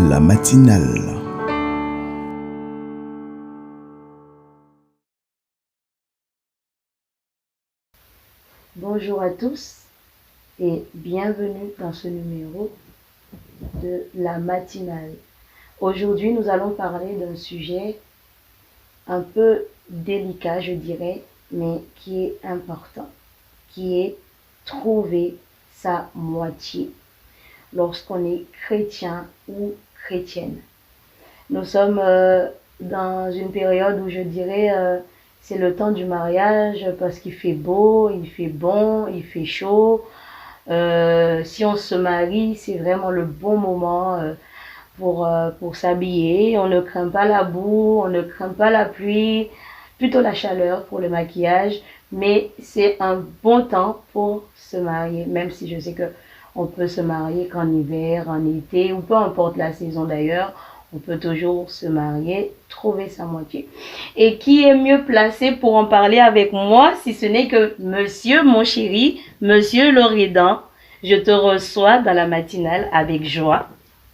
La matinale. Bonjour à tous et bienvenue dans ce numéro de la matinale. Aujourd'hui, nous allons parler d'un sujet un peu délicat, je dirais, mais qui est important, qui est trouver sa moitié lorsqu'on est chrétien ou chrétienne. Nous sommes dans une période où je dirais c'est le temps du mariage parce qu'il fait beau, il fait bon, il fait chaud. Si on se marie, c'est vraiment le bon moment pour s'habiller. On ne craint pas la boue, on ne craint pas la pluie, plutôt la chaleur pour le maquillage. Mais c'est un bon temps pour se marier, même si je sais que on peut se marier qu'en hiver, en été, ou peu importe la saison d'ailleurs. On peut toujours se marier, trouver sa moitié. Et qui est mieux placé pour en parler avec moi si ce n'est que monsieur, mon chéri, monsieur Loridan. Je te reçois dans la matinale avec joie.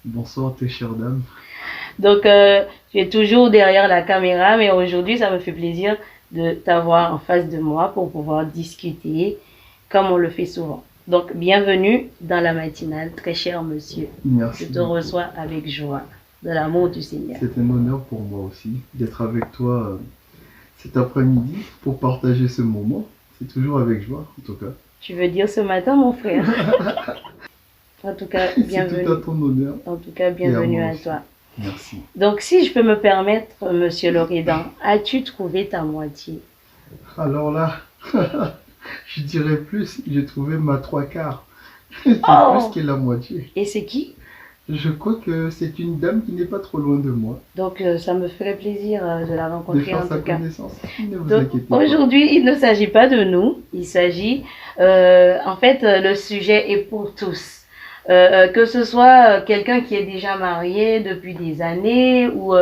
Bonsoir, tes chères dames. Donc, tu es toujours derrière la caméra, mais aujourd'hui, ça me fait plaisir de t'avoir en face de moi pour pouvoir discuter comme on le fait souvent. Donc, bienvenue dans la matinale, très cher monsieur. Merci. Je te reçois avec joie, de l'amour du Seigneur. C'est un honneur pour moi aussi d'être avec toi cet après-midi pour partager ce moment. C'est toujours avec joie, en tout cas. Tu veux dire ce matin, mon frère? En tout cas, bienvenue. C'est tout à ton honneur. En tout cas, bienvenue à toi. Merci. Donc, si je peux me permettre, monsieur Loridan, as-tu trouvé ta moitié? Alors là, je dirais plus, j'ai trouvé ma trois quarts. C'est Oh! plus que la moitié. Et c'est qui? Je crois que c'est une dame qui n'est pas trop loin de moi. Donc, ça me ferait plaisir de la De rencontrer faire en sa tout cas. connaissance. Ne vous Donc, inquiétez pas. aujourd'hui, il ne s'agit pas de nous, il s'agit, en fait, le sujet est pour tous. Que ce soit quelqu'un qui est déjà marié depuis des années ou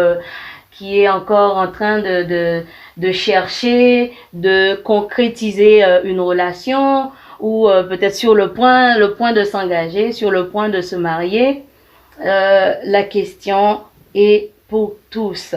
qui est encore en train de chercher, de concrétiser une relation ou peut-être sur le point de s'engager, sur le point de se marier. La question est pour tous.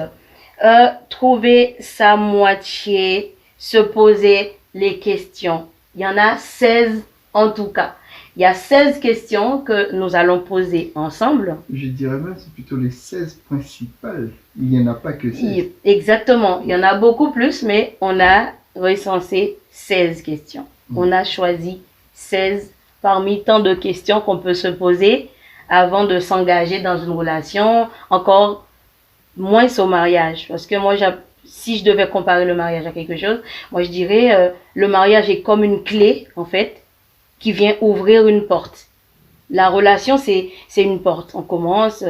Trouver sa moitié, se poser les questions. Il y en a 16 en tout cas. Il y a 16 questions que nous allons poser ensemble. Je dirais même c'est plutôt les 16 principales. Il n'y en a pas que 16. Exactement. Il y en a beaucoup plus, mais on a recensé 16 questions. On a choisi 16 parmi tant de questions qu'on peut se poser avant de s'engager dans une relation, encore moins au mariage. Parce que moi, si je devais comparer le mariage à quelque chose, moi je dirais le mariage est comme une clé, en fait, qui vient ouvrir une porte. La relation, c'est une porte. On commence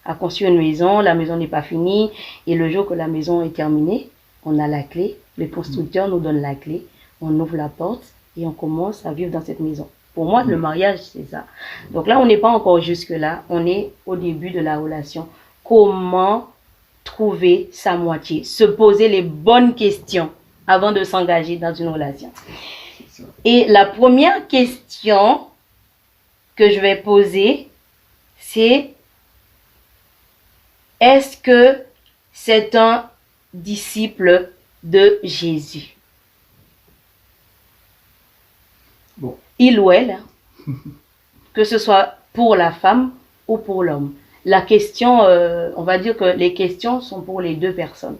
à construire une maison, la maison n'est pas finie, et le jour que la maison est terminée, on a la clé, le constructeur nous donne la clé, on ouvre la porte et on commence à vivre dans cette maison. Pour moi, le mariage, c'est ça. Donc là, on n'est pas encore jusque-là, on est au début de la relation. Comment trouver sa moitié? Se poser les bonnes questions avant de s'engager dans une relation. Et la première question que je vais poser, c'est est-ce que c'est un disciple de Jésus? Bon. Il ou elle, que ce soit pour la femme ou pour l'homme. La question, on va dire que les questions sont pour les deux personnes.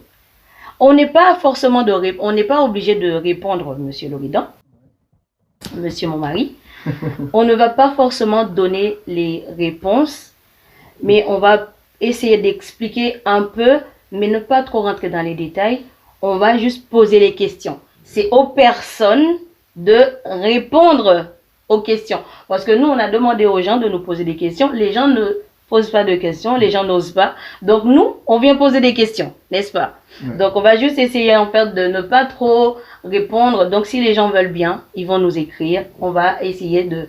On n'est pas on n'est pas obligé de répondre, monsieur Loridan, monsieur mon mari. On ne va pas forcément donner les réponses, mais on va essayer d'expliquer un peu, mais ne pas trop rentrer dans les détails. On va juste poser les questions. C'est aux personnes de répondre aux questions. Parce que nous, on a demandé aux gens de nous poser des questions. Les gens ne posent pas de questions, les gens n'osent pas. Donc nous, on vient poser des questions, n'est-ce pas? Ouais. Donc on va juste essayer en fait de ne pas trop répondre. Donc si les gens veulent bien, ils vont nous écrire. On va essayer de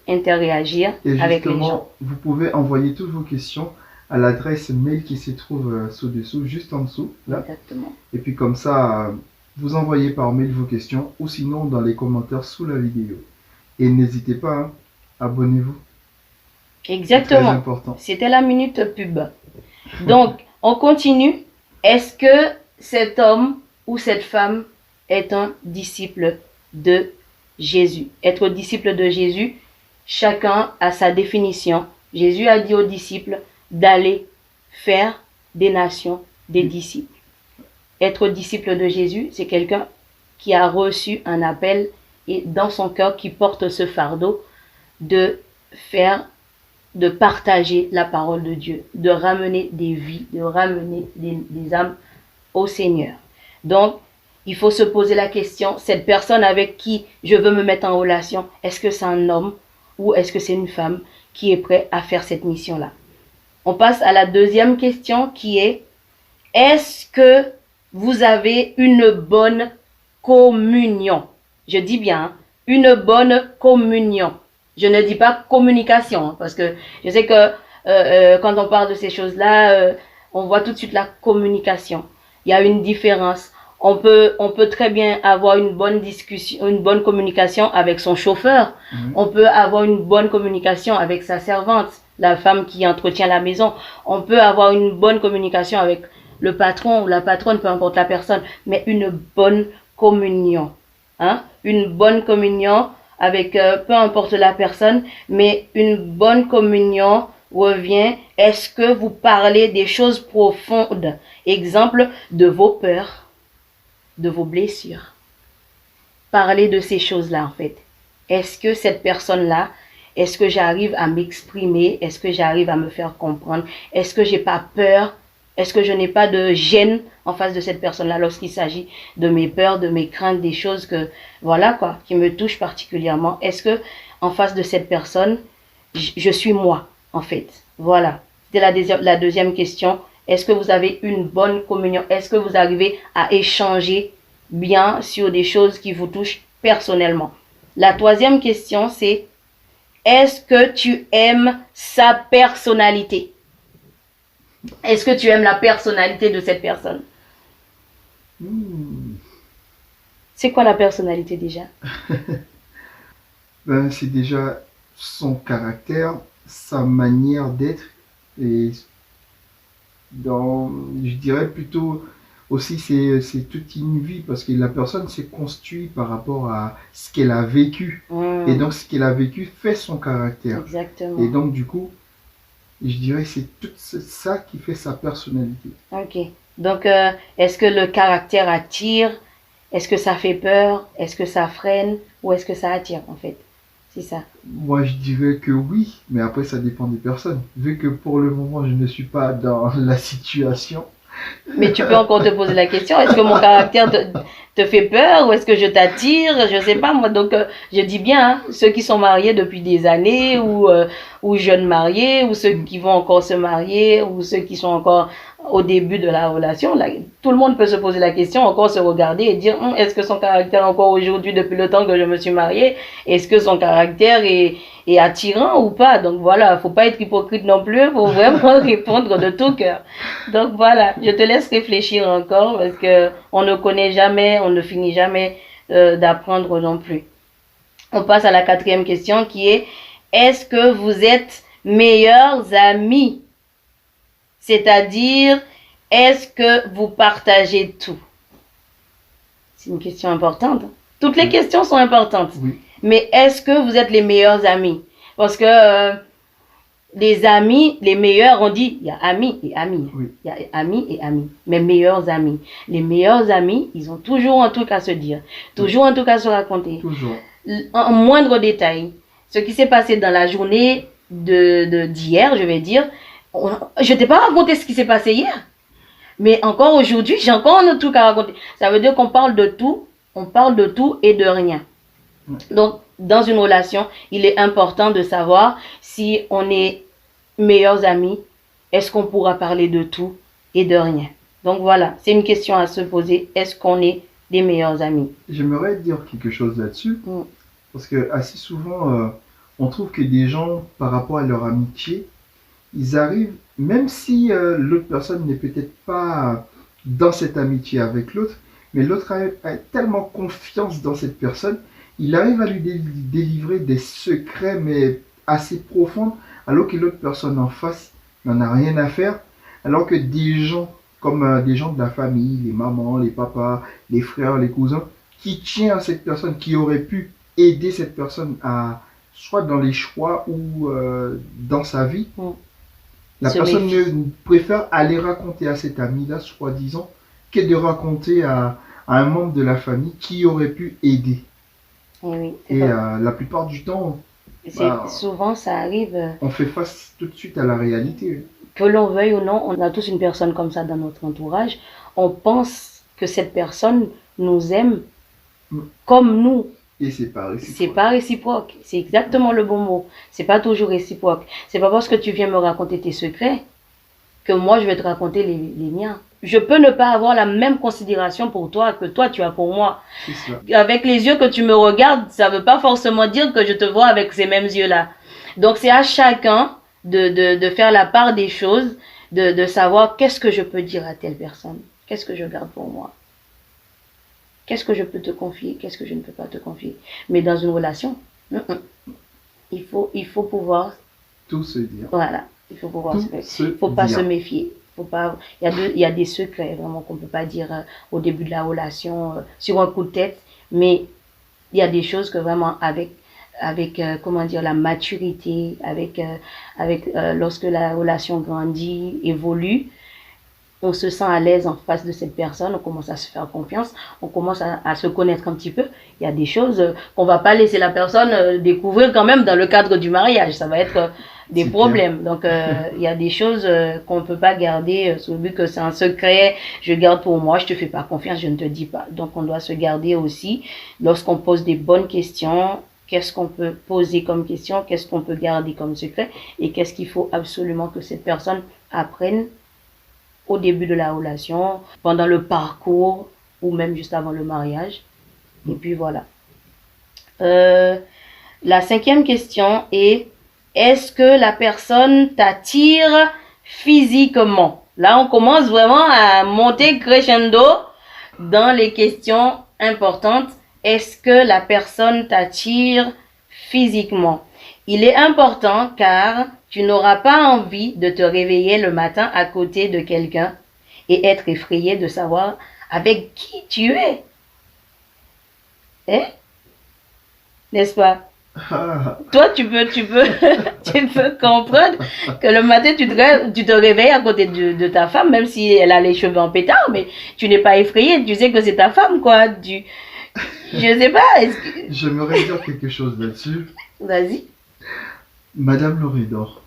interagir avec les gens. Vous pouvez envoyer toutes vos questions à l'adresse mail qui se trouve sous-dessous, juste en dessous. Là. Exactement. Et puis comme ça, vous envoyez par mail vos questions ou sinon dans les commentaires sous la vidéo. Et n'hésitez pas, hein, abonnez-vous. Exactement. Très important. C'était la minute pub. Donc, on continue. Est-ce que cet homme ou cette femme est un disciple de Jésus? Être disciple de Jésus, chacun a sa définition. Jésus a dit aux disciples d'aller faire des nations des disciples. Être disciple de Jésus, c'est quelqu'un qui a reçu un appel et dans son cœur qui porte ce fardeau de partager la parole de Dieu, de ramener des vies, de ramener des âmes au Seigneur. Donc, il faut se poser la question, cette personne avec qui je veux me mettre en relation, est-ce que c'est un homme ou est-ce que c'est une femme qui est prêt à faire cette mission-là? On passe à la deuxième question qui est, est-ce que vous avez une bonne communion? Je dis bien, une bonne communion. Je ne dis pas communication, parce que je sais que quand on parle de ces choses-là, on voit tout de suite la communication. Il y a une différence. On peut très bien avoir une bonne discussion, une bonne communication avec son chauffeur. On peut avoir une bonne communication avec sa servante, la femme qui entretient la maison. On peut avoir une bonne communication avec le patron ou la patronne, peu importe la personne, mais une bonne communion. Une bonne communion avec peu importe la personne, mais une bonne communion revient, est-ce que vous parlez des choses profondes? Exemple, de vos peurs, de vos blessures. Parlez de ces choses-là en fait. Est-ce que cette personne-là, est-ce que j'arrive à m'exprimer? Est-ce que j'arrive à me faire comprendre? Est-ce que j'ai pas peur? Est-ce que je n'ai pas de gêne en face de cette personne-là lorsqu'il s'agit de mes peurs, de mes craintes, des choses que, voilà quoi, qui me touchent particulièrement? Est-ce que en face de cette personne, je suis moi, en fait? Voilà. C'était la deuxième question. Est-ce que vous avez une bonne communion? Est-ce que vous arrivez à échanger bien sur des choses qui vous touchent personnellement? La troisième question, c'est, est-ce que tu aimes sa personnalité? Est-ce que tu aimes la personnalité de cette personne? C'est quoi la personnalité déjà? C'est déjà son caractère, sa manière d'être et je dirais plutôt aussi c'est toute une vie parce que la personne s'est construite par rapport à ce qu'elle a vécu et donc ce qu'elle a vécu fait son caractère. Exactement. Et donc du coup, je dirais que c'est tout ça qui fait sa personnalité. Ok. Donc, est-ce que le caractère attire? Est-ce que ça fait peur? Est-ce que ça freine? Ou est-ce que ça attire, en fait? C'est ça. Moi, je dirais que oui, mais après, ça dépend des personnes. Vu que pour le moment, je ne suis pas dans la situation. Mais tu peux encore te poser la question, est-ce que mon caractère te fait peur ou est-ce que je t'attire? Je sais pas moi. Donc je dis bien, ceux qui sont mariés depuis des années ou jeunes mariés ou ceux qui vont encore se marier ou ceux qui sont encore au début de la relation, là, tout le monde peut se poser la question, encore se regarder et dire est-ce que son caractère encore aujourd'hui depuis le temps que je me suis mariée, est-ce que son caractère est attirant ou pas? Donc voilà, faut pas être hypocrite non plus, faut vraiment répondre de tout cœur. Donc voilà, je te laisse réfléchir encore parce que on ne connaît jamais, on ne finit jamais d'apprendre non plus. On passe à la quatrième question qui est, est-ce que vous êtes meilleurs amis? C'est-à-dire, est-ce que vous partagez tout? C'est une question importante. Toutes les questions sont importantes. Oui. Mais est-ce que vous êtes les meilleurs amis? Parce que les amis, les meilleurs, on dit, il y a amis et amis. Oui. Il y a amis et amis. Mais meilleurs amis. Les meilleurs amis, ils ont toujours un truc à se dire. Toujours un truc à se raconter. Toujours. En moindre détail. Ce qui s'est passé dans la journée d'hier, je vais dire, je t'ai pas raconté ce qui s'est passé hier. Mais encore aujourd'hui, j'ai encore un autre truc à raconter. Ça veut dire qu'on parle de tout, on parle de tout et de rien. Donc, dans une relation, il est important de savoir si on est meilleurs amis, est-ce qu'on pourra parler de tout et de rien. Donc voilà, c'est une question à se poser. Est-ce qu'on est des meilleurs amis? J'aimerais dire quelque chose là-dessus. Parce que assez souvent, on trouve que des gens, par rapport à leur amitié, ils arrivent, même si l'autre personne n'est peut-être pas dans cette amitié avec l'autre, mais l'autre a tellement confiance dans cette personne, il arrive à lui délivrer des secrets, mais assez profonds, alors que l'autre personne en face n'en a rien à faire, alors que des gens, comme des gens de la famille, les mamans, les papas, les frères, les cousins, qui tiennent à cette personne, qui aurait pu aider cette personne à, soit dans les choix ou dans sa vie, la personne préfère aller raconter à cet ami-là, soi-disant, que de raconter à un membre de la famille qui aurait pu aider. Oui, et la plupart du temps, souvent ça arrive. On fait face tout de suite à la réalité. Que l'on veuille ou non, on a tous une personne comme ça dans notre entourage. On pense que cette personne nous aime comme nous. Et c'est pas réciproque. C'est pas réciproque. C'est exactement le bon mot. C'est pas toujours réciproque. C'est pas parce que tu viens me raconter tes secrets que moi je vais te raconter les miens. Je peux ne pas avoir la même considération pour toi que toi tu as pour moi. C'est ça. Avec les yeux que tu me regardes, ça veut pas forcément dire que je te vois avec ces mêmes yeux-là. Donc c'est à chacun de faire la part des choses, de savoir qu'est-ce que je peux dire à telle personne, qu'est-ce que je garde pour moi, qu'est-ce que je peux te confier, qu'est-ce que je ne peux pas te confier. Mais dans une relation, il faut pouvoir tout se dire. Voilà, il faut pouvoir faut pas se méfier. Faut pas, il y a des secrets vraiment qu'on peut pas dire au début de la relation sur un coup de tête, mais il y a des choses que vraiment avec comment dire, la maturité, lorsque la relation grandit, évolue, on se sent à l'aise en face de cette personne, on commence à se faire confiance, on commence à se connaître un petit peu. Il y a des choses qu'on va pas laisser la personne découvrir quand même dans le cadre du mariage. Ça va être des problèmes. Donc, il y a des choses qu'on peut pas garder sous le but que c'est un secret. Je garde pour moi, je te fais pas confiance, je ne te dis pas. Donc, on doit se garder aussi lorsqu'on pose des bonnes questions. Qu'est-ce qu'on peut poser comme question? Qu'est-ce qu'on peut garder comme secret? Et qu'est-ce qu'il faut absolument que cette personne apprenne au début de la relation, pendant le parcours ou même juste avant le mariage. Et puis voilà. La 5e question est: est-ce que la personne t'attire physiquement? Là, on commence vraiment à monter crescendo dans les questions importantes. Est-ce que la personne t'attire physiquement? Il est important car tu n'auras pas envie de te réveiller le matin à côté de quelqu'un et être effrayé de savoir avec qui tu es. Hein? N'est-ce pas? Toi, tu peux comprendre que le matin, tu te réveilles à côté de ta femme, même si elle a les cheveux en pétard, mais tu n'es pas effrayé, tu sais que c'est ta femme, quoi. Je sais pas. J'aimerais dire quelque chose là-dessus. Vas-y. Madame Loridor.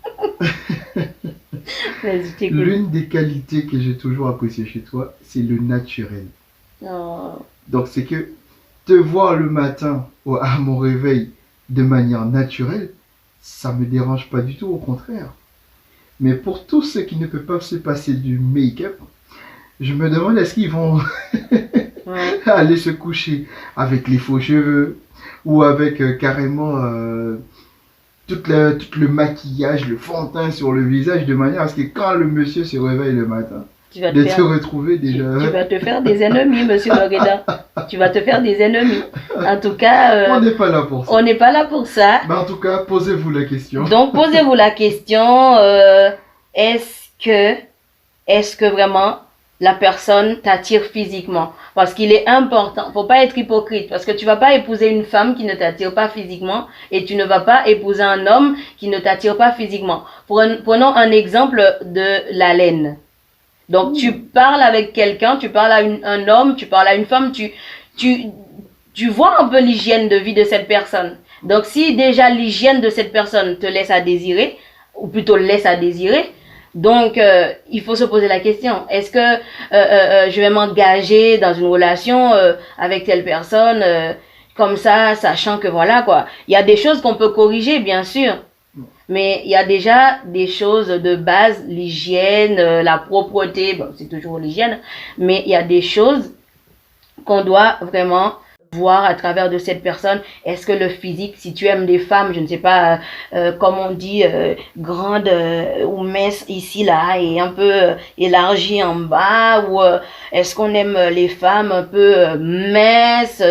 Vas-y, t'écoute. L'une des qualités que j'ai toujours appréciées chez toi, c'est le naturel. Oh. Donc c'est que te voir le matin à mon réveil de manière naturelle, ça me dérange pas du tout, au contraire. Mais pour tous ceux qui ne peuvent pas se passer du make-up, je me demande est-ce qu'ils vont aller se coucher avec les faux cheveux ou avec carrément tout le maquillage, le fond de teint sur le visage, de manière à ce que quand le monsieur se réveille le matin, te retrouver déjà. Tu vas te faire des ennemis, monsieur Loreda. Tu vas te faire des ennemis. En tout cas, on n'est pas là pour ça. On n'est pas là pour ça. Mais en tout cas, posez-vous la question. Donc, posez-vous la question, est-ce que vraiment la personne t'attire physiquement? Parce qu'il est important, faut pas être hypocrite, parce que tu vas pas épouser une femme qui ne t'attire pas physiquement et tu ne vas pas épouser un homme qui ne t'attire pas physiquement. Prenons un exemple de la laine. Donc tu parles avec quelqu'un, tu parles à un homme, tu parles à une femme, tu vois un peu l'hygiène de vie de cette personne. Donc si déjà l'hygiène de cette personne te laisse à désirer, ou plutôt laisse à désirer, donc il faut se poser la question, est-ce que je vais m'engager dans une relation avec telle personne comme ça, sachant que voilà quoi, il y a des choses qu'on peut corriger bien sûr. Mais il y a déjà des choses de base, l'hygiène, la propreté, bon, c'est toujours l'hygiène, mais il y a des choses qu'on doit vraiment voir à travers de cette personne. Est-ce que le physique, si tu aimes des femmes, je ne sais pas, comme on dit, grande ou mince ici, là, et un peu élargie en bas, ou est-ce qu'on aime les femmes un peu minces,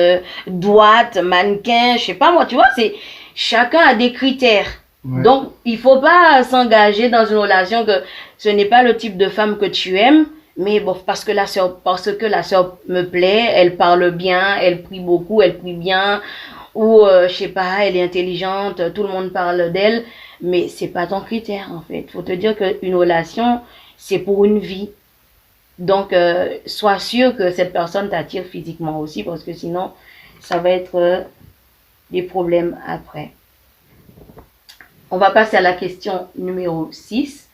droites, mannequins, je sais pas moi, tu vois, chacun a des critères. Ouais. Donc, il faut pas s'engager dans une relation que ce n'est pas le type de femme que tu aimes, mais bon, parce que la sœur me plaît, elle parle bien, elle prie beaucoup, elle prie bien, ou je sais pas, elle est intelligente, tout le monde parle d'elle, mais c'est pas ton critère en fait. Faut te dire qu'une relation, c'est pour une vie. Donc, sois sûr que cette personne t'attire physiquement aussi, parce que sinon, ça va être des problèmes après. On va passer à la question numéro 6.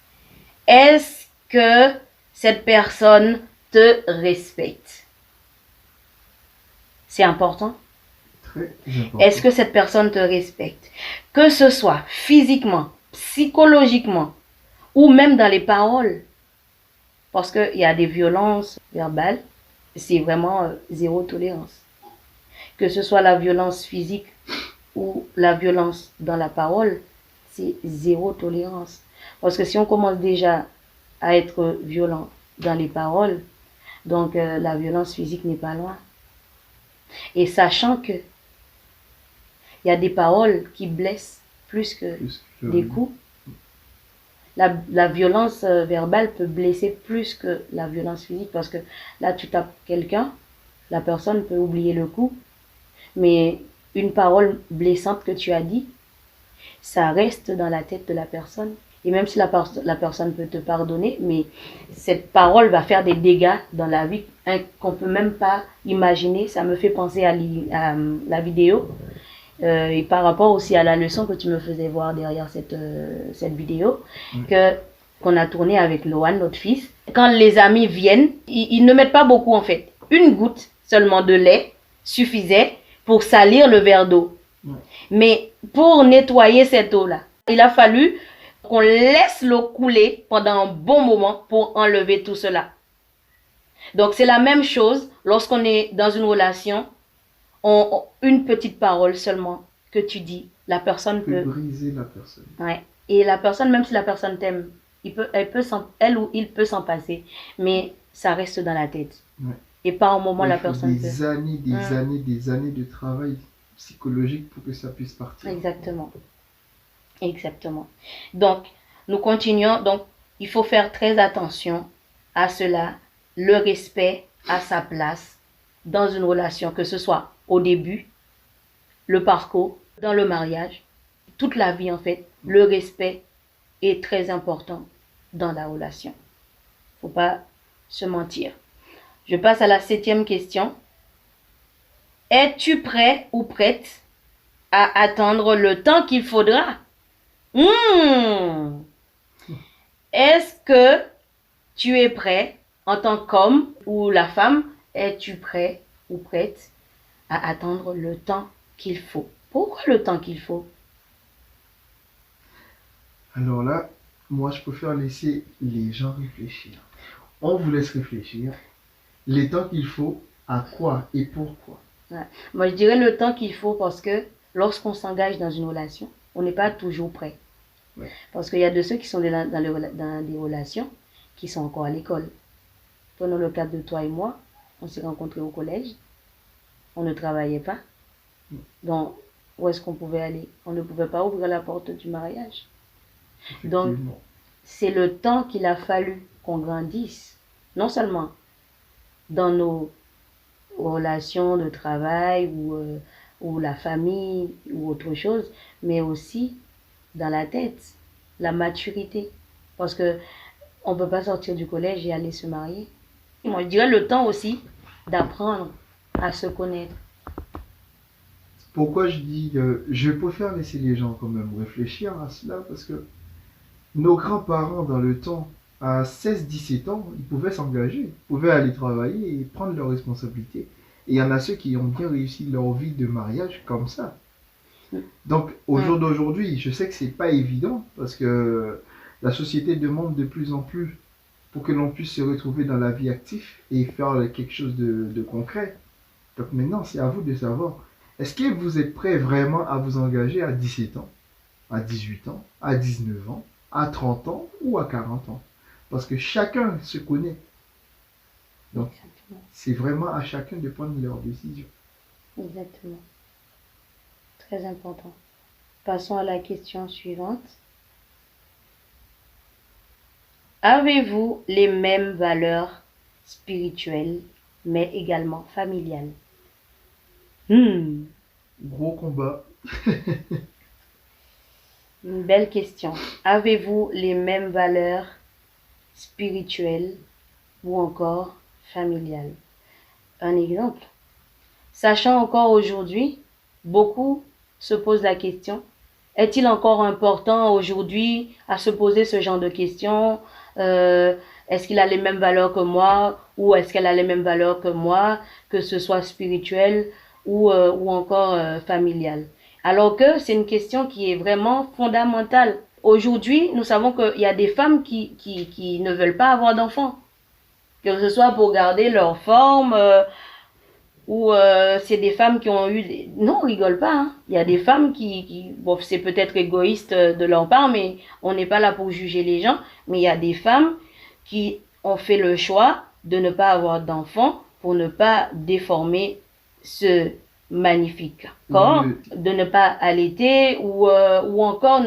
Est-ce que cette personne te respecte? C'est important. Très important. Est-ce que cette personne te respecte? Que ce soit physiquement, psychologiquement ou même dans les paroles. Parce qu'il y a des violences verbales, c'est vraiment zéro tolérance. Que ce soit la violence physique ou la violence dans la parole, c'est zéro tolérance. Parce que si on commence déjà à être violent dans les paroles, donc la violence physique n'est pas loin. Et sachant que il y a des paroles qui blessent plus que des coups, la violence verbale peut blesser plus que la violence physique parce que là tu tapes quelqu'un, la personne peut oublier le coup, mais une parole blessante que tu as dit, ça reste dans la tête de la personne. Et même si la personne peut te pardonner, mais cette parole va faire des dégâts dans la vie qu'on ne peut même pas imaginer. Ça me fait penser à la vidéo et par rapport aussi à la leçon que tu me faisais voir derrière cette vidéo qu'on a tournée avec Lohan, notre fils. Quand les amis viennent, ils ne mettent pas beaucoup en fait. Une goutte seulement de lait suffisait pour salir le verre d'eau. Mais pour nettoyer cette eau-là, il a fallu qu'on laisse l'eau couler pendant un bon moment pour enlever tout cela. Donc c'est la même chose lorsqu'on est dans une relation, une petite parole seulement que tu dis, la personne peut briser la personne. Ouais. Et la personne, même si la personne t'aime, elle ou il peut s'en passer, mais ça reste dans la tête. Ouais. Et par un moment, la personne des années de travail psychologique pour que ça puisse partir. Exactement. Exactement. Donc, nous continuons. Donc, il faut faire très attention à cela. Le respect à sa place dans une relation, que ce soit au début, le parcours, dans le mariage, toute la vie en fait. Le respect est très important dans la relation. Faut pas se mentir. Je passe à la 7e question. Es-tu prêt ou prête à attendre le temps qu'il faudra? Est-ce que tu es prêt en tant qu'homme ou la femme? Es-tu prêt ou prête à attendre le temps qu'il faut? Pourquoi le temps qu'il faut? Alors là, moi je préfère laisser les gens réfléchir. On vous laisse réfléchir. Les temps qu'il faut, à quoi et pourquoi? Ouais. Moi je dirais le temps qu'il faut parce que lorsqu'on s'engage dans une relation, on n'est pas toujours prêt. Ouais. Parce qu'il y a de ceux qui sont dans des relations qui sont encore à l'école. Prenons le cas de toi et moi. On s'est rencontrés au collège. On ne travaillait pas. Donc, où est-ce qu'on pouvait aller? On ne pouvait pas ouvrir la porte du mariage. Donc, c'est le temps qu'il a fallu qu'on grandisse. Non seulement dans nos relations de travail ou la famille ou autre chose, mais aussi dans la tête, la maturité. Parce que on ne peut pas sortir du collège et aller se marier. Et moi, je dirais le temps aussi d'apprendre à se connaître. Pourquoi je dis je préfère laisser les gens quand même réfléchir à cela parce que nos grands-parents dans le temps, à 16-17 ans, ils pouvaient s'engager, ils pouvaient aller travailler et prendre leurs responsabilités. Et il y en a ceux qui ont bien réussi leur vie de mariage comme ça. Donc au jour d'aujourd'hui, je sais que c'est pas évident parce que la société demande de plus en plus pour que l'on puisse se retrouver dans la vie active et faire quelque chose de concret. Donc maintenant, c'est à vous de savoir, est-ce que vous êtes prêt vraiment à vous engager à 17 ans, à 18 ans, à 19 ans, à 30 ans ou à 40 ans? Parce que chacun se connaît. Donc, c'est vraiment à chacun de prendre leur décision. Exactement. Très important. Passons à la question suivante. Avez-vous les mêmes valeurs spirituelles, mais également familiales? Gros combat. Une belle question. Avez-vous les mêmes valeurs spirituelles ou encore familiales? Un exemple. Sachant encore aujourd'hui, beaucoup se posent la question, est-il encore important aujourd'hui à se poser ce genre de questions? Est-ce qu'il a les mêmes valeurs que moi ou est-ce qu'elle a les mêmes valeurs que moi, que ce soit spirituel ou encore familial? Alors que c'est une question qui est vraiment fondamentale. Aujourd'hui, nous savons qu'il y a des femmes qui ne veulent pas avoir d'enfants, que ce soit pour garder leur forme, ou c'est des femmes qui ont eu des... Non, on rigole pas, hein. Il y a des femmes bon, c'est peut-être égoïste de leur part, mais on n'est pas là pour juger les gens, mais il y a des femmes qui ont fait le choix de ne pas avoir d'enfants pour ne pas déformer ce magnifique corps, de ne pas allaiter ou encore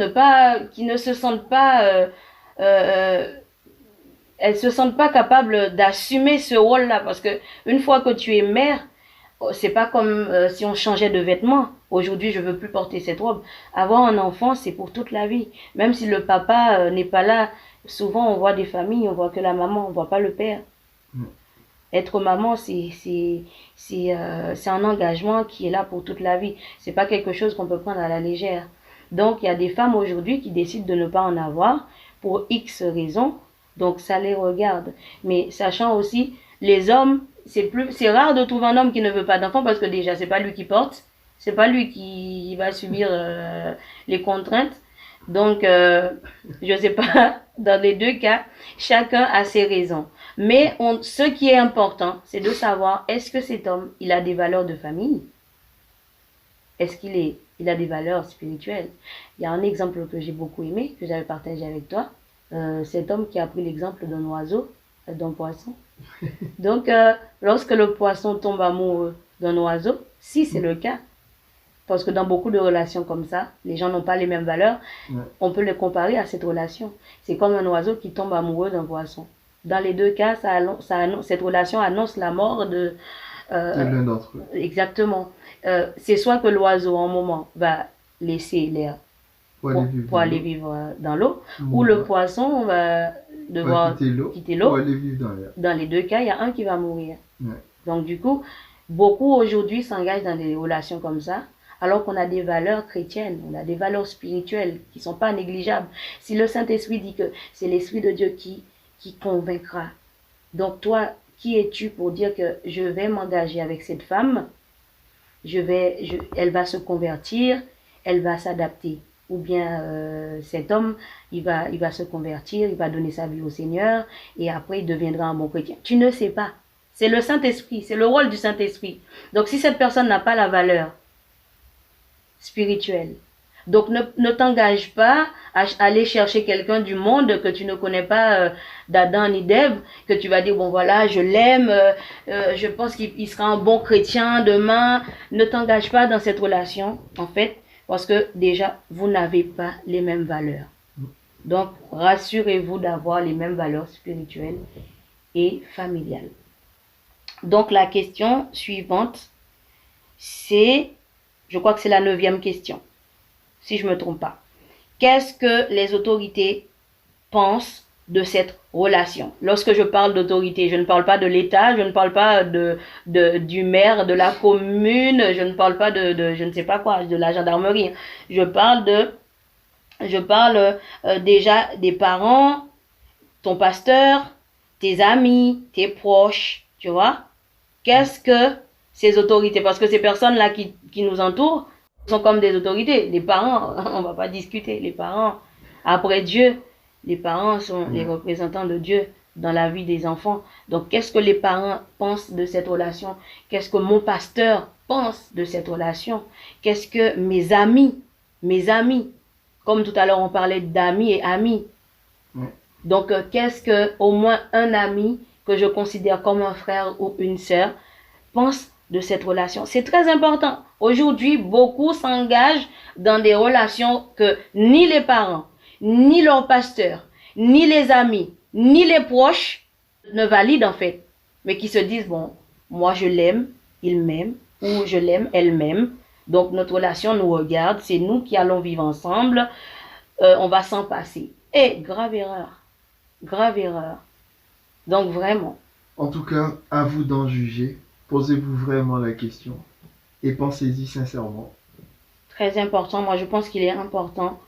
qui ne se sentent pas elles se sentent pas capables d'assumer ce rôle-là, parce que une fois que tu es mère, c'est pas comme si on changeait de vêtements. Aujourd'hui, je veux plus porter cette robe. Avoir un enfant, c'est pour toute la vie. Même si le papa n'est pas là, souvent on voit des familles, on voit que la maman, on voit pas le père. Être maman, c'est un engagement qui est là pour toute la vie. C'est pas quelque chose qu'on peut prendre à la légère. Donc, il y a des femmes aujourd'hui qui décident de ne pas en avoir pour X raisons. Donc, ça les regarde. Mais sachant aussi, les hommes, c'est rare de trouver un homme qui ne veut pas d'enfant parce que déjà, c'est pas lui qui porte. C'est pas lui qui va subir les contraintes. Donc, je sais pas, dans les deux cas, chacun a ses raisons. Mais ce qui est important, c'est de savoir, est-ce que cet homme, il a des valeurs de famille? Est-ce il a des valeurs spirituelles? Il y a un exemple que j'ai beaucoup aimé, que j'avais partagé avec toi. Cet homme qui a pris l'exemple d'un oiseau, d'un poisson. Donc, lorsque le poisson tombe amoureux d'un oiseau, si c'est le cas, parce que dans beaucoup de relations comme ça, les gens n'ont pas les mêmes valeurs, on peut les comparer à cette relation. C'est comme un oiseau qui tombe amoureux d'un poisson. Dans les deux cas, cette relation annonce la mort de l'un d'entre eux. Exactement. C'est soit que l'oiseau, en un moment, va laisser l'air pour aller vivre dans l'eau, ou le poisson va devoir quitter l'eau pour aller vivre dans l'air. Dans les deux cas, il y a un qui va mourir. Ouais. Donc du coup, beaucoup aujourd'hui s'engagent dans des relations comme ça, alors qu'on a des valeurs chrétiennes, on a des valeurs spirituelles qui ne sont pas négligeables. Si le Saint-Esprit dit que c'est l'Esprit de Dieu qui convaincra, donc toi, qui es-tu pour dire que je vais m'engager avec cette femme, elle va se convertir, elle va s'adapter. Ou bien cet homme, il va se convertir, il va donner sa vie au Seigneur et après il deviendra un bon chrétien. Tu ne sais pas. C'est le Saint-Esprit, c'est le rôle du Saint-Esprit. Donc si cette personne n'a pas la valeur spirituelle, donc ne t'engage pas à aller chercher quelqu'un du monde que tu ne connais pas d'Adam ni d'Ève, que tu vas dire, bon voilà, je l'aime, je pense qu'il sera un bon chrétien demain. Ne t'engage pas dans cette relation, en fait, parce que déjà, vous n'avez pas les mêmes valeurs. Donc, rassurez-vous d'avoir les mêmes valeurs spirituelles et familiales. Donc, la question suivante, je crois que c'est la 9e question, si je ne me trompe pas. Qu'est-ce que les autorités pensent de cette relation? Lorsque je parle d'autorité, je ne parle pas de l'État, je ne parle pas du maire de la commune, je ne parle pas de je ne sais pas quoi, de la gendarmerie. Je parle déjà des parents, ton pasteur, tes amis, tes proches, tu vois? Qu'est-ce que ces autorités, parce que ces personnes-là qui nous entourent sont comme des autorités. Les parents, on va pas discuter, les parents, après Dieu, les parents sont les représentants de Dieu dans la vie des enfants. Donc, qu'est-ce que les parents pensent de cette relation? Qu'est-ce que mon pasteur pense de cette relation? Qu'est-ce que mes amis, comme tout à l'heure on parlait d'amis et amis. Donc, qu'est-ce que au moins un ami que je considère comme un frère ou une sœur pense de cette relation. C'est très important. Aujourd'hui, beaucoup s'engagent dans des relations que ni les parents, ni leur pasteur, ni les amis, ni les proches ne valident en fait. Mais qui se disent, bon, moi je l'aime, il m'aime, ou je l'aime, elle m'aime. Donc notre relation nous regarde, c'est nous qui allons vivre ensemble, on va s'en passer. Et grave erreur, grave erreur. Donc vraiment. En tout cas, à vous d'en juger. Posez-vous vraiment la question et pensez-y sincèrement. Très important, moi je pense qu'il est important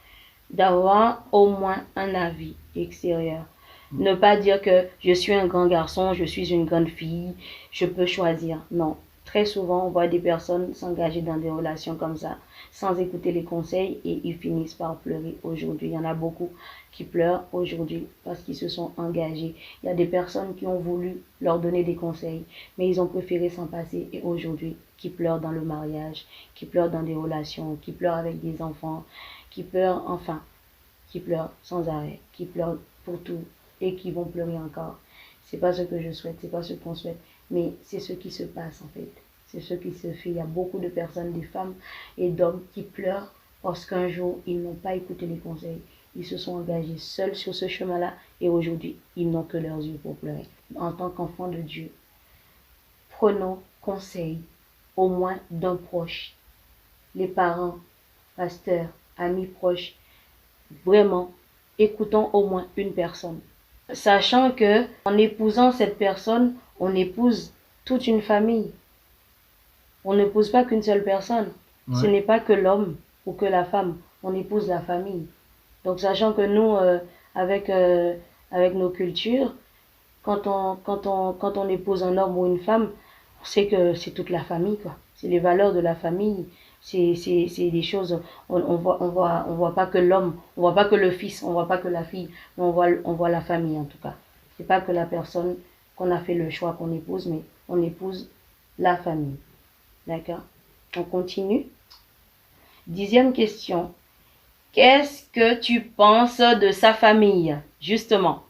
d'avoir au moins un avis extérieur. Ne pas dire que je suis un grand garçon, je suis une grande fille, je peux choisir. Non. Très souvent, on voit des personnes s'engager dans des relations comme ça, sans écouter les conseils, et ils finissent par pleurer aujourd'hui. Il y en a beaucoup qui pleurent aujourd'hui parce qu'ils se sont engagés. Il y a des personnes qui ont voulu leur donner des conseils, mais ils ont préféré s'en passer, et aujourd'hui, qui pleurent dans le mariage, qui pleurent dans des relations, qui pleurent avec des enfants, qui pleurent, enfin, qui pleurent sans arrêt, qui pleurent pour tout et qui vont pleurer encore. C'est pas ce que je souhaite, c'est pas ce qu'on souhaite, mais c'est ce qui se passe en fait. C'est ce qui se fait. Il y a beaucoup de personnes, des femmes et d'hommes qui pleurent parce qu'un jour, ils n'ont pas écouté les conseils. Ils se sont engagés seuls sur ce chemin-là et aujourd'hui, ils n'ont que leurs yeux pour pleurer. En tant qu'enfants de Dieu, prenons conseil au moins d'un proche. Les parents, pasteurs, amis proches, vraiment, écoutons au moins une personne. Sachant que en épousant cette personne, on épouse toute une famille. On n'épouse pas qu'une seule personne. Ouais. Ce n'est pas que l'homme ou que la femme. On épouse la famille. Donc, sachant que nous, avec nos cultures, quand on épouse un homme ou une femme, on sait que c'est toute la famille, quoi. C'est les valeurs de la famille. C'est des choses, on voit pas que l'homme, on voit pas que le fils, on voit pas que la fille, mais on voit la famille en tout cas. C'est pas que la personne qu'on a fait le choix qu'on épouse, mais on épouse la famille. D'accord? On continue. 10e question. Qu'est-ce que tu penses de sa famille, justement?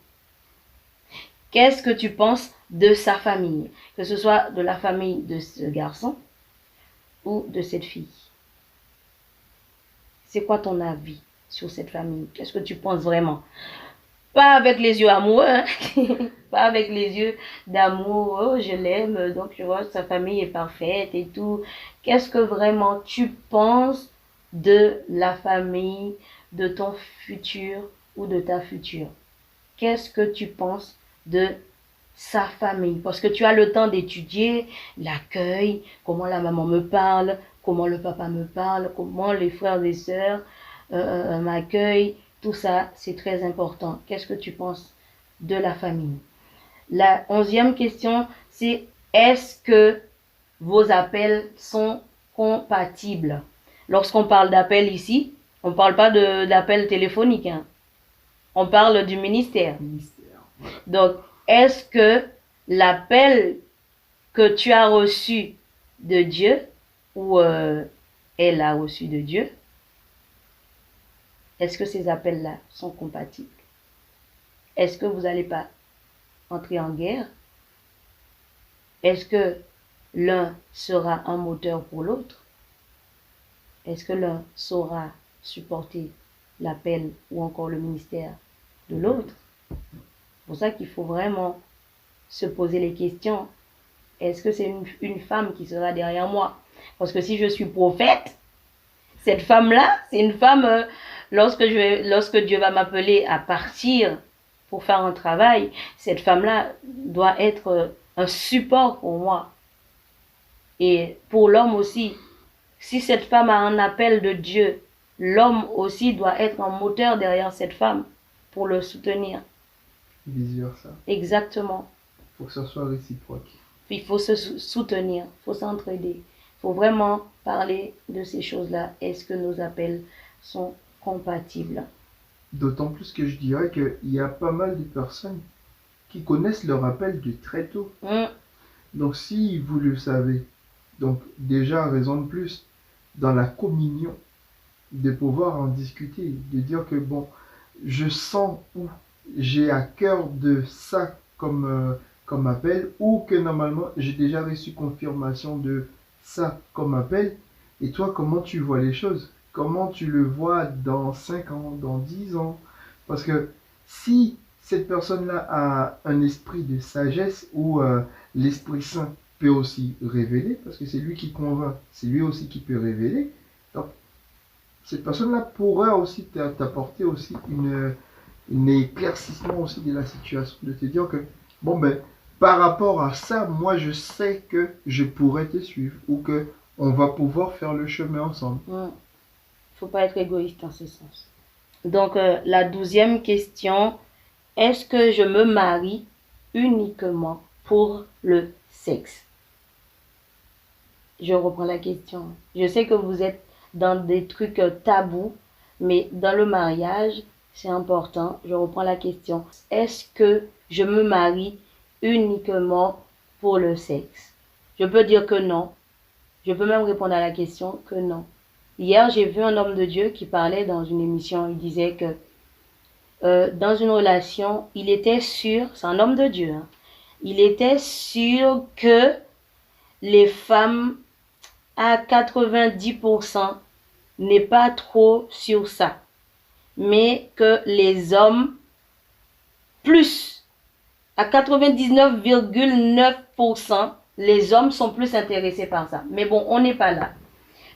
Qu'est-ce que tu penses de sa famille? Que ce soit de la famille de ce garçon ou de cette fille. C'est quoi ton avis sur cette famille? Qu'est-ce que tu penses vraiment? Pas avec les yeux amoureux, hein? Pas avec les yeux d'amour, oh je l'aime, donc tu vois, sa famille est parfaite et tout. Qu'est-ce que vraiment tu penses de la famille, de ton futur ou de ta future? Qu'est-ce que tu penses de sa famille? Parce que tu as le temps d'étudier l'accueil, comment la maman me parle, comment le papa me parle, comment les frères et sœurs m'accueillent. Tout ça, c'est très important. Qu'est-ce que tu penses de la famille? La 11e question, c'est est-ce que vos appels sont compatibles? Lorsqu'on parle d'appel ici, on ne parle pas d'appel téléphonique. Hein. On parle du ministère. Donc, est-ce que l'appel que tu as reçu de Dieu ou elle a reçu de Dieu, est-ce que ces appels-là sont compatibles? Est-ce que vous n'allez pas entrer en guerre? Est-ce que l'un sera un moteur pour l'autre? Est-ce que l'un saura supporter l'appel ou encore le ministère de l'autre? C'est pour ça qu'il faut vraiment se poser les questions. Est-ce que c'est une femme qui sera derrière moi? Parce que si je suis prophète, cette femme-là, c'est une femme, lorsque Dieu va m'appeler à partir pour faire un travail, cette femme-là doit être un support pour moi. Et pour l'homme aussi, si cette femme a un appel de Dieu, l'homme aussi doit être un moteur derrière cette femme pour le soutenir. Vice-versa. Exactement. Il faut que ça soit réciproque. Il faut se soutenir, il faut s'entraider. Il faut vraiment parler de ces choses-là. Est-ce que nos appels sont compatibles? D'autant plus que je dirais qu'il y a pas mal de personnes qui connaissent leur appel de très tôt. Donc si vous le savez, donc déjà raison de plus dans la communion, de pouvoir en discuter, de dire que bon, je sens où j'ai à cœur de ça comme comme appel ou que normalement j'ai déjà reçu confirmation de ça comme appel. Et toi, comment tu vois les choses? Comment tu le vois dans 5 ans, dans 10 ans? Parce que si cette personne-là a un esprit de sagesse où l'Esprit Saint peut aussi révéler, parce que c'est lui qui convainc, c'est lui aussi qui peut révéler. Donc, cette personne-là pourra aussi t'apporter aussi un éclaircissement aussi de la situation, de te dire que, bon ben, par rapport à ça, moi je sais que je pourrais te suivre ou que on va pouvoir faire le chemin ensemble. Faut pas être égoïste en ce sens. Donc, la 12e question, est-ce que je me marie uniquement pour le sexe? Je reprends la question. Je sais que vous êtes dans des trucs tabous, mais dans le mariage, c'est important. Je reprends la question. Est-ce que je me marie uniquement pour le sexe? Je peux dire que non. Je peux même répondre à la question que non. Hier, j'ai vu un homme de Dieu qui parlait dans une émission. Il disait que dans une relation, il était sûr, c'est un homme de Dieu, hein, il était sûr que les femmes à 90% n'est pas trop sur ça, mais que les hommes, plus à 99,9%, les hommes sont plus intéressés par ça. Mais bon, on n'est pas là.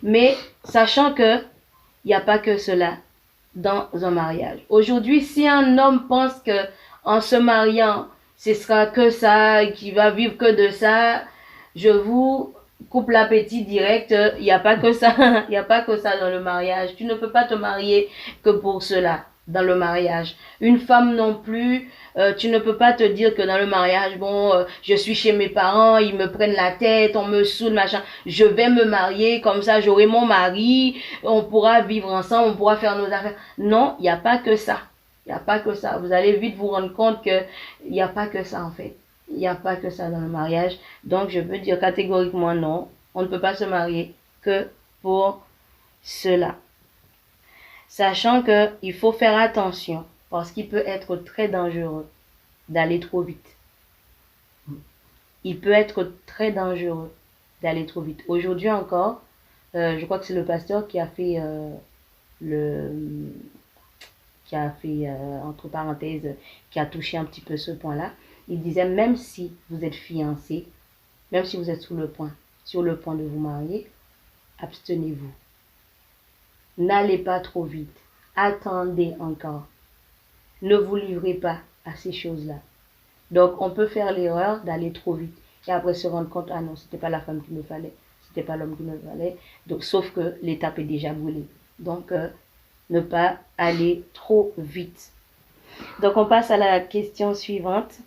Mais sachant que il n'y a pas que cela dans un mariage. Aujourd'hui, si un homme pense que en se mariant, ce sera que ça, qu'il va vivre que de ça, je vous coupe l'appétit direct. Il n'y a pas que ça. Il n'y a pas que ça dans le mariage. Tu ne peux pas te marier que pour cela dans le mariage. Une femme non plus, tu ne peux pas te dire que dans le mariage, bon, je suis chez mes parents, ils me prennent la tête, on me saoule, machin. Je vais me marier, comme ça j'aurai mon mari, on pourra vivre ensemble, on pourra faire nos affaires. Non, il n'y a pas que ça. Il n'y a pas que ça. Vous allez vite vous rendre compte que il n'y a pas que ça en fait. Il n'y a pas que ça dans le mariage. Donc je peux dire catégoriquement non. On ne peut pas se marier que pour cela. Sachant qu'il faut faire attention parce qu'il peut être très dangereux d'aller trop vite. Il peut être très dangereux d'aller trop vite. Aujourd'hui encore, je crois que c'est le pasteur qui a fait entre parenthèses, qui a touché un petit peu ce point-là. Il disait même si vous êtes fiancé, même si vous êtes sur le point de vous marier, abstenez-vous. N'allez pas trop vite. Attendez encore. Ne vous livrez pas à ces choses-là. Donc, on peut faire l'erreur d'aller trop vite. Et après se rendre compte, ah non, c'était pas la femme qu'il me fallait. C'était pas l'homme qu'il me fallait. Donc, sauf que l'étape est déjà brûlée. Donc, ne pas aller trop vite. Donc, on passe à la question suivante.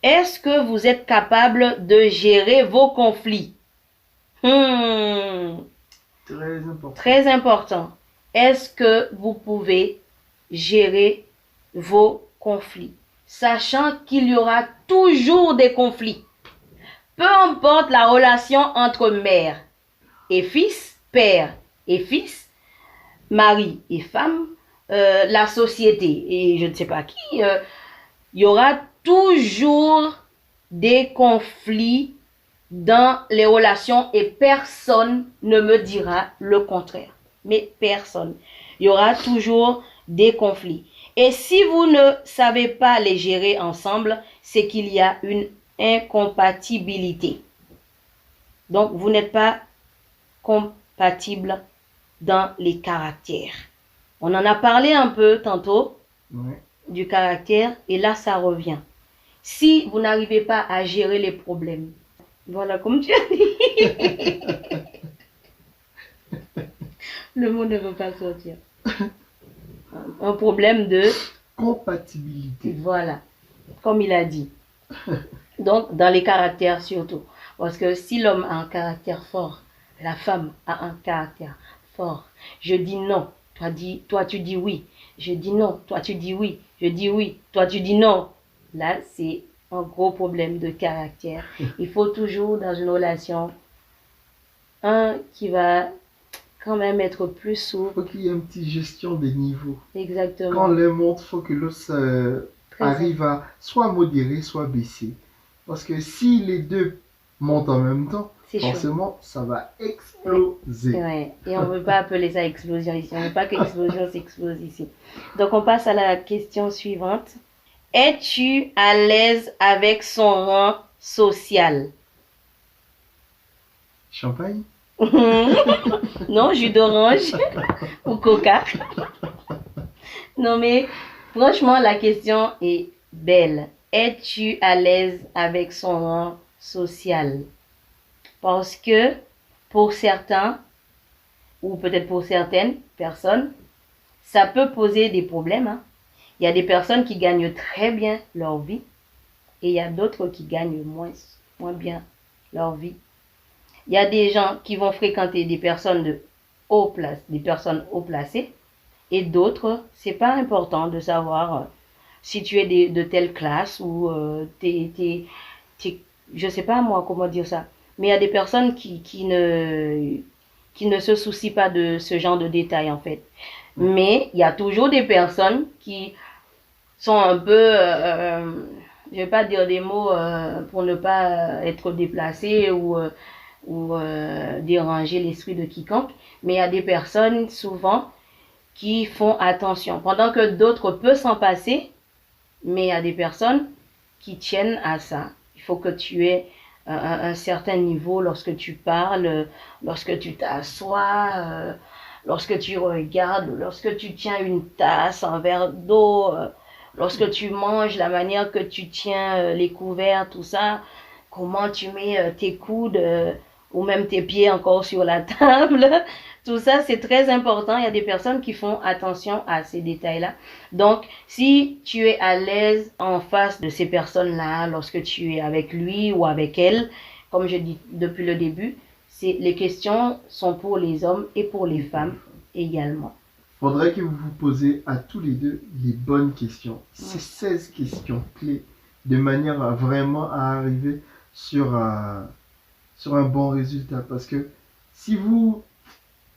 Est-ce que vous êtes capable de gérer vos conflits? Très important. Très important. Est-ce que vous pouvez gérer vos conflits? Sachant qu'il y aura toujours des conflits. Peu importe la relation entre mère et fils, père et fils, mari et femme, la société et je ne sais pas qui, il y aura toujours des conflits dans les relations et personne ne me dira le contraire. Mais personne. Il y aura toujours des conflits. Et si vous ne savez pas les gérer ensemble, c'est qu'il y a une incompatibilité. Donc, vous n'êtes pas compatible dans les caractères. On en a parlé un peu tantôt du caractère et là, ça revient. Si vous n'arrivez pas à gérer les problèmes, voilà, comme tu as dit. Le mot ne veut pas sortir. Un problème de compatibilité. Voilà, comme il a dit. Donc, dans les caractères surtout. Parce que si l'homme a un caractère fort, la femme a un caractère fort. Je dis non, toi tu dis oui. Je dis non, toi tu dis oui. Je dis oui, toi tu dis non. Là, c'est un gros problème de caractère. Il faut toujours, dans une relation, un qui va quand même être plus souple. Il faut qu'il y ait une petite gestion des niveaux. Exactement. Quand on les montre, il faut que l'autre arrive à soit modérer, soit baisser. Parce que si les deux montent en même temps, C'est chaud. forcément, ça va exploser. Ouais. Et on ne veut pas appeler ça explosion ici. On ne veut pas qu'explosion s'explose ici. Donc, on passe à la question suivante. Es-tu à l'aise avec son rang social? Champagne? Non, jus d'orange ou coca. Non, mais franchement, la question est belle. Es-tu à l'aise avec son rang social? Parce que pour certains, ou peut-être pour certaines personnes, ça peut poser des problèmes. Hein. Il y a des personnes qui gagnent très bien leur vie et il y a d'autres qui gagnent moins bien leur vie. Il y a des gens qui vont fréquenter des personnes des personnes haut placées et d'autres, c'est pas important de savoir si tu es de telle classe ou je sais pas moi comment dire ça. Mais il y a des personnes qui ne se soucient pas de ce genre de détails en fait. Mais il y a toujours des personnes qui sont un peu, je vais pas dire des mots pour ne pas être déplacé ou déranger l'esprit de quiconque, mais il y a des personnes souvent qui font attention, pendant que d'autres peuvent s'en passer, mais il y a des personnes qui tiennent à ça. Il faut que tu aies un certain niveau lorsque tu parles, lorsque tu t'assois, lorsque tu regardes, lorsque tu tiens une tasse, un verre d'eau, lorsque tu manges, la manière que tu tiens les couverts, tout ça, comment tu mets tes coudes ou même tes pieds encore sur la table. Tout ça, c'est très important. Il y a des personnes qui font attention à ces détails-là. Donc, si tu es à l'aise en face de ces personnes-là, lorsque tu es avec lui ou avec elle, comme je dis depuis le début, les questions sont pour les hommes et pour les femmes également. Faudrait que vous vous posez à tous les deux les bonnes questions. Ces 16 questions clés, de manière à vraiment arriver sur un bon résultat. Parce que si vous,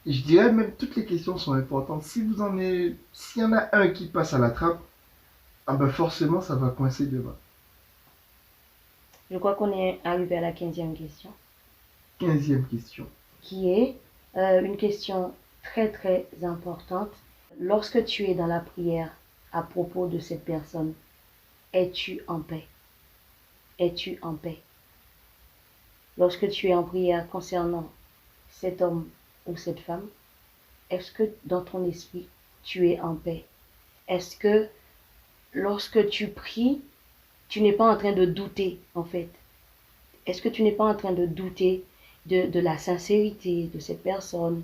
je dirais même toutes les questions sont importantes. S'il y en a un qui passe à la trappe, ah ben forcément ça va coincer demain. Je crois qu'on est arrivé à la 15e question. 15e question. Qui est une question très très importante. Lorsque tu es dans la prière à propos de cette personne, es-tu en paix? Es-tu en paix? Lorsque tu es en prière concernant cet homme ou cette femme, est-ce que dans ton esprit, tu es en paix? Est-ce que lorsque tu pries, tu n'es pas en train de douter en fait? Est-ce que tu n'es pas en train de douter de la sincérité de cette personne,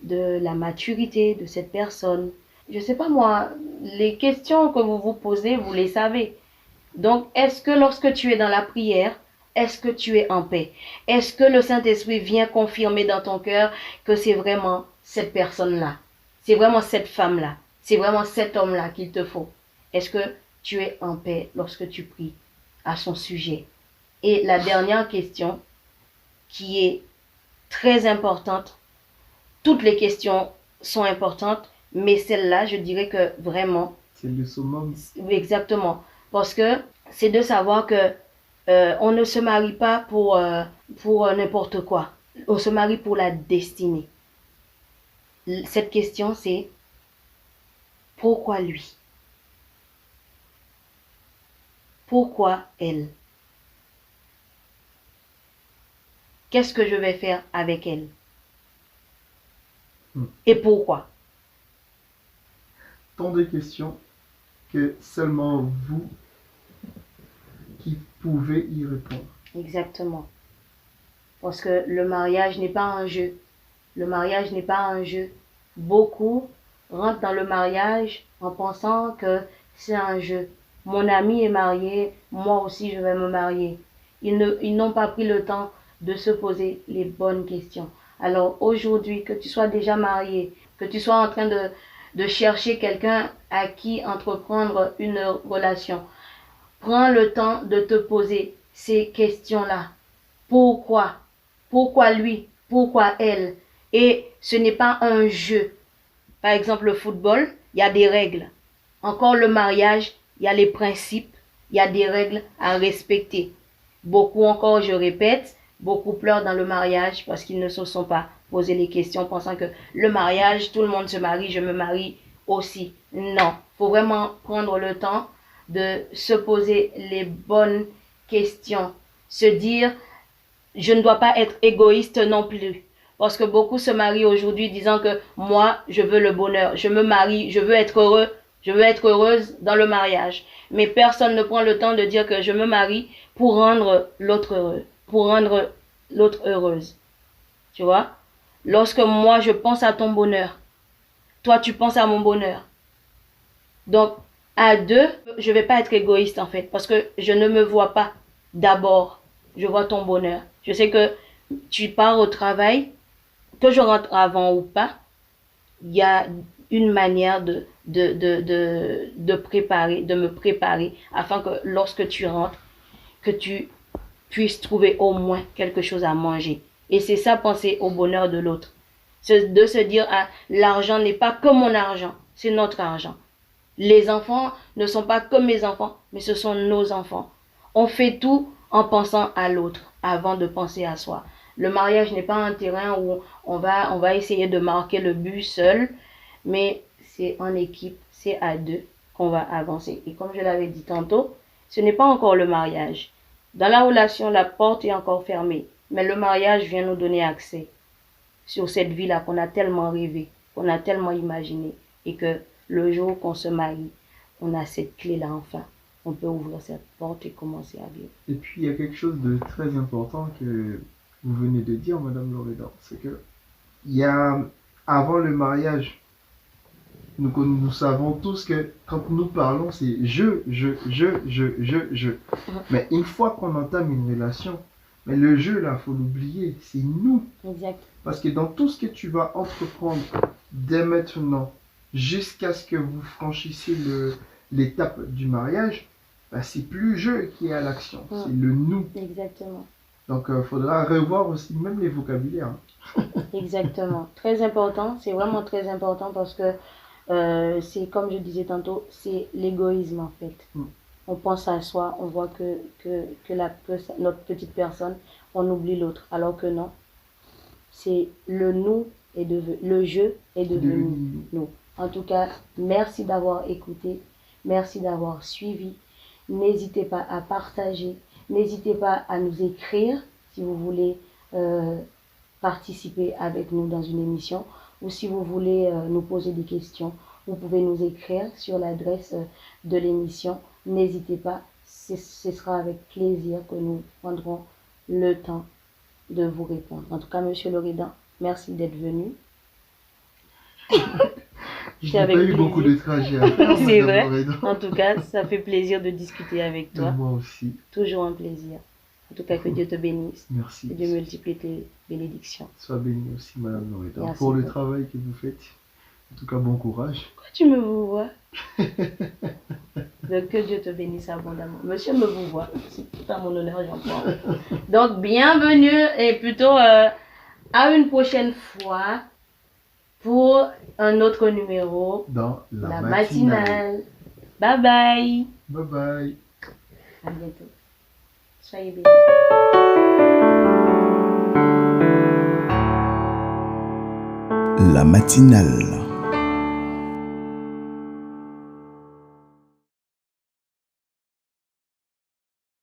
de la maturité de cette personne? Je ne sais pas moi, les questions que vous vous posez, vous les savez. Donc, est-ce que lorsque tu es dans la prière, est-ce que tu es en paix? Est-ce que le Saint-Esprit vient confirmer dans ton cœur que c'est vraiment cette personne-là? C'est vraiment cette femme-là? C'est vraiment cet homme-là qu'il te faut? Est-ce que tu es en paix lorsque tu pries à son sujet? Et la dernière question, qui est très importante, toutes les questions sont importantes, mais celle-là, je dirais que vraiment... C'est le summum. Exactement. Parce que c'est de savoir que on ne se marie pas pour n'importe quoi. On se marie pour la destinée. Cette question, c'est pourquoi lui? Pourquoi elle? Qu'est-ce que je vais faire avec elle? Et pourquoi? Tant de questions que seulement vous qui pouvez y répondre. Exactement. Parce que le mariage n'est pas un jeu. Le mariage n'est pas un jeu. Beaucoup rentrent dans le mariage en pensant que c'est un jeu. Mon ami est marié, moi aussi je vais me marier. Ils n'ont pas pris le temps de se poser les bonnes questions. Alors aujourd'hui, que tu sois déjà marié, que tu sois en train de chercher quelqu'un à qui entreprendre une relation, prends le temps de te poser ces questions-là. Pourquoi? Pourquoi lui? Pourquoi elle? Et ce n'est pas un jeu. Par exemple, le football, il y a des règles. Encore le mariage, il y a les principes, il y a des règles à respecter. Beaucoup encore, je répète, beaucoup pleurent dans le mariage parce qu'ils ne se sont pas posé les questions, pensant que le mariage, tout le monde se marie, je me marie aussi. Non, faut vraiment prendre le temps de se poser les bonnes questions. Se dire, je ne dois pas être égoïste non plus. Parce que beaucoup se marient aujourd'hui disant que moi, je veux le bonheur. Je me marie, je veux être heureux, je veux être heureuse dans le mariage. Mais personne ne prend le temps de dire que je me marie pour rendre l'autre heureux, pour rendre l'autre heureuse. Tu vois? Lorsque moi, je pense à ton bonheur, toi, tu penses à mon bonheur. Donc, à deux, je ne vais pas être égoïste en fait, parce que je ne me vois pas d'abord. Je vois ton bonheur. Je sais que tu pars au travail, que je rentre avant ou pas, il y a une manière de préparer, de me préparer, afin que lorsque tu rentres, que tu puisses trouver au moins quelque chose à manger. Et c'est ça, penser au bonheur de l'autre. De se dire, ah, l'argent n'est pas que mon argent, c'est notre argent. Les enfants ne sont pas comme mes enfants, mais ce sont nos enfants. On fait tout en pensant à l'autre avant de penser à soi. Le mariage n'est pas un terrain où on va essayer de marquer le but seul, mais c'est en équipe, c'est à deux qu'on va avancer. Et comme je l'avais dit tantôt, ce n'est pas encore le mariage. Dans la relation, la porte est encore fermée, mais le mariage vient nous donner accès sur cette vie-là qu'on a tellement rêvé, qu'on a tellement imaginé, et que le jour qu'on se marie, on a cette clé-là enfin. On peut ouvrir cette porte et commencer à vivre. Et puis, il y a quelque chose de très important que vous venez de dire, Madame Loredan. C'est que, il y a, avant le mariage, nous savons tous que quand nous parlons, c'est je. Mais une fois qu'on entame une relation, mais le jeu, là, faut l'oublier, c'est nous. Exact. Parce que dans tout ce que tu vas entreprendre dès maintenant, jusqu'à ce que vous franchissiez l'étape du mariage, bah, c'est plus je qui est à l'action, c'est le nous. Exactement. Donc, il faudra revoir aussi même les vocabulaires. Exactement. Très important, c'est vraiment très important parce que c'est comme je disais tantôt, c'est l'égoïsme en fait. On pense à soi, on voit que notre petite personne, on oublie l'autre, alors que non. C'est le nous est devenu, le je est devenu nous. En tout cas, merci d'avoir écouté, merci d'avoir suivi. N'hésitez pas à partager, n'hésitez pas à nous écrire si vous voulez participer avec nous dans une émission ou si vous voulez nous poser des questions. Vous pouvez nous écrire sur l'adresse de l'émission. N'hésitez pas, ce sera avec plaisir que nous prendrons le temps de vous répondre. En tout cas, Monsieur Loredan, merci d'être venu. Je n'ai pas eu beaucoup de trajets à faire. C'est vrai. En tout cas, ça fait plaisir de discuter avec toi. Et moi aussi. Toujours un plaisir. En tout cas, que Dieu te bénisse. Merci. Que Dieu multiplie tes bénédictions. Sois béni aussi, Madame Loredan, pour le travail que vous faites. En tout cas, bon courage. Pourquoi tu me vois? Donc, que Dieu te bénisse abondamment. Monsieur me vous voit. C'est tout à mon honneur, j'en prends. Donc, bienvenue et plutôt à une prochaine fois pour un autre numéro dans la matinale. Bye bye. Bye bye. À bientôt. Soyez bénis. La matinale.